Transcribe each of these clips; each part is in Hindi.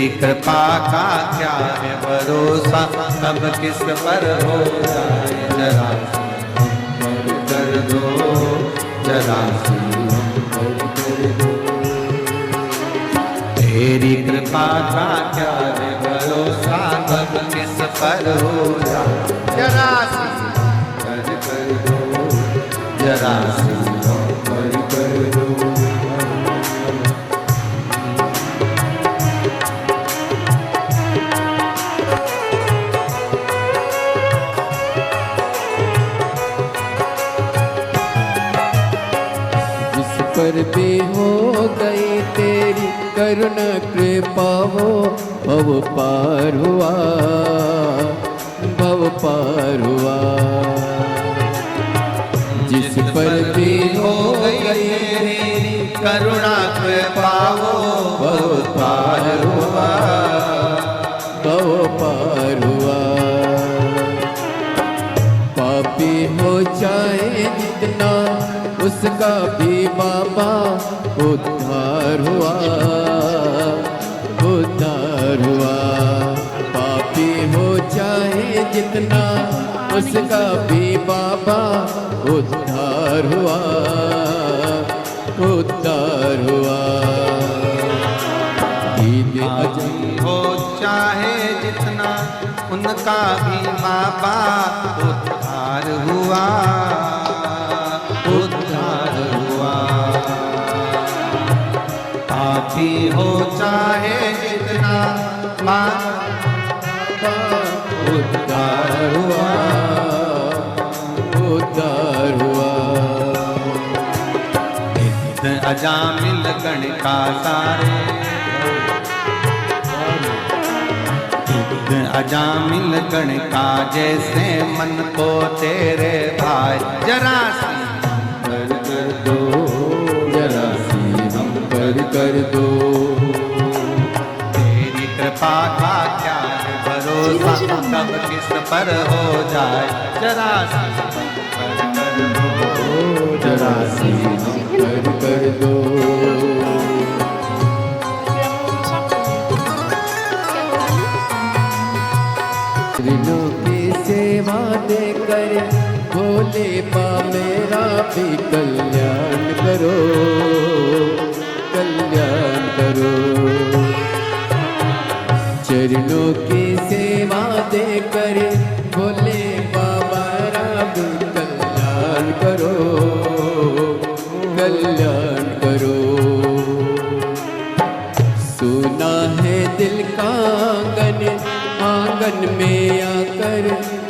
तेरी कृपा का क्या है भरोसा, कब किस पर हो जाए जरा कर दो, जरा कर दो। तेरी कृपा का क्या है भरोसा, कब किस पर हो जाए जरा कर दो, जरा कर दो। पर भी हो गई तेरी करुणा कृपा हो, भव पार हुआ, भव पार हुआ। जिस पर भी हो गई तेरी करुणा कृपा हो, भव पार हुआ, भव पार हुआ। पापी हो जाए जितना उसका भी बाबा उद्धार हुआ, उद्धार हुआ। पापी हो जाए जितना उसका भी बाबा उद्धार हुआ, उद्धार हुआ। पापी हो चाहे जितना उनका भी बाबा उद्धार हुआ, उद्धार हुआ। पापी हो चाहे जितना बाबा उद्धार हुआ, उद्धार हुआ। नित्य अजामिल गण का सारे, अजामिल गण का जैसे मन को तेरे भाई, जरा सी कर दो, जरा सी हम पर कर दो। तेरी कृपा का क्या है भरोसा, कब किस पर हो जाए जरा सी कर दो, जरा सी हम पर कर दो। ऋणों की सेवा देकर भोले बा मेरा भी कल्याण करो, कल्याण करो। चरणों की सेवा देकर भोले बा मेरा भी कल्याण करो, कल्याण करो। सुना है दिल का आंगन, आंगन में आकर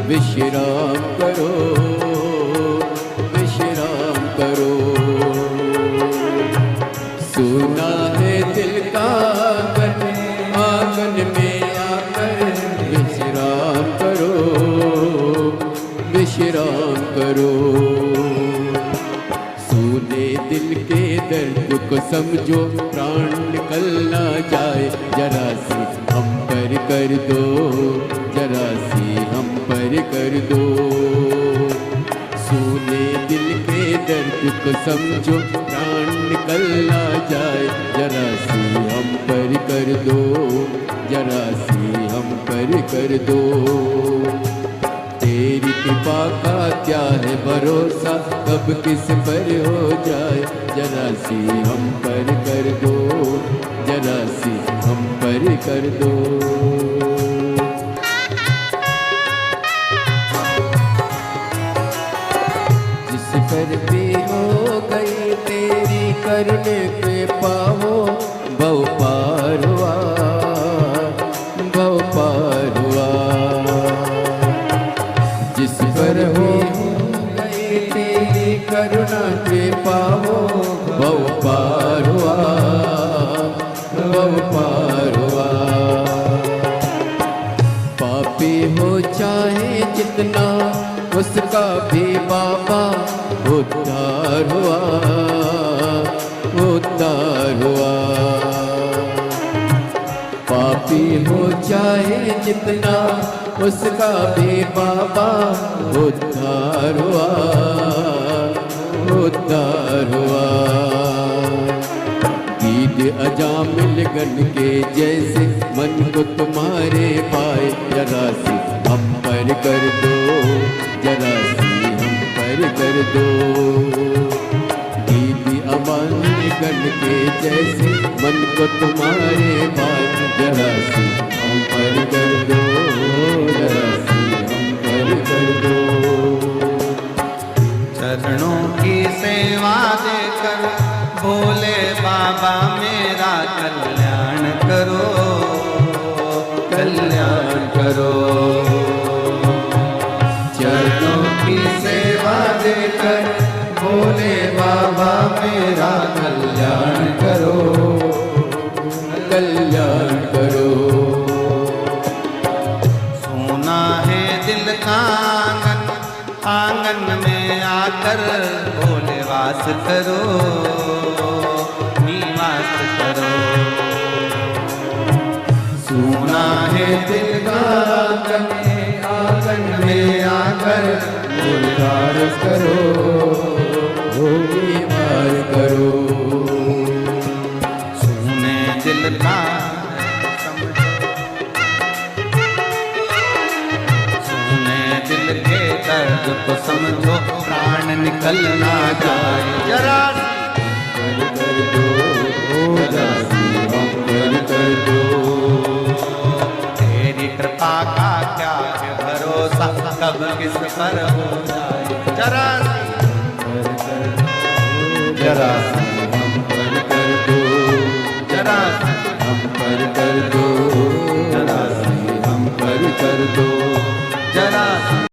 विश्राम करो, विश्राम करो। सुना है दिल का आंगन, आंगन में आकर विश्राम करो, विश्राम करो। सुने दिल के दर्द को समझो, प्राण निकल ना जाए, जरा सी हम पर कर दो, जरा सी हम पर कर दो। सुने दिल के दर्द को समझो, प्राण निकल ना जाए, जरा सी हम पर कर दो, जरा सी हम पर कर दो। तेरी कृपा का क्या है भरोसा, कब किस पर हो जाए, जरा सी हम पर कर दो, जरा सी हम पर कर दो। जिस पर भी हो गई तेरी करुणा कृपा हो, भव पार हुआ, भव पार हुआ। जिस पर हो गई तेरी करुणा कृपा हो, भव पार हुआ, भव पार हुआ। पापी हो चाहे जितना उसका भी बाबा उद्धार हुआ, उद्धार हुआ। पापी हो चाहे जितना उसका भी बाबा उद्धार हुआ, उद्धार हुआ। गीत अजामिल गण के जैसे मन को तुम्हारे पाए, जरा सी हम पर कर दो, जरा सी हम पर कर दो। दीदी अमानी गण के जैसे मन को तुम्हारे पाए, जरा सी हम पर कर दो, जरा सी हम पर कर दो। चरणों की सेवा देकर भोले बाबा मेरा कल्याण करो, कल्याण करो। चरणों की सेवा देकर भोले बाबा मेरा कल्याण करो, कल्याण करो। सोना है दिल का आंगन, आंगन में आकर भोले वास करो, निवास करो। सोना है दिल का आंगन, आंगन में आकर भोले वास करो, निवार करो। सोने दिल का दिल के दर्द को समझो, प्राण निकल ना जाए, जरा कर दो, जरा सी हम कर दो। तेरी कृपा का क्या है भरोसा, कब किस पर हो जाए, जरा जरा सी हम पर कर दो, जरा हम पर कर दो, जरा सी हम पर कर दो। जरा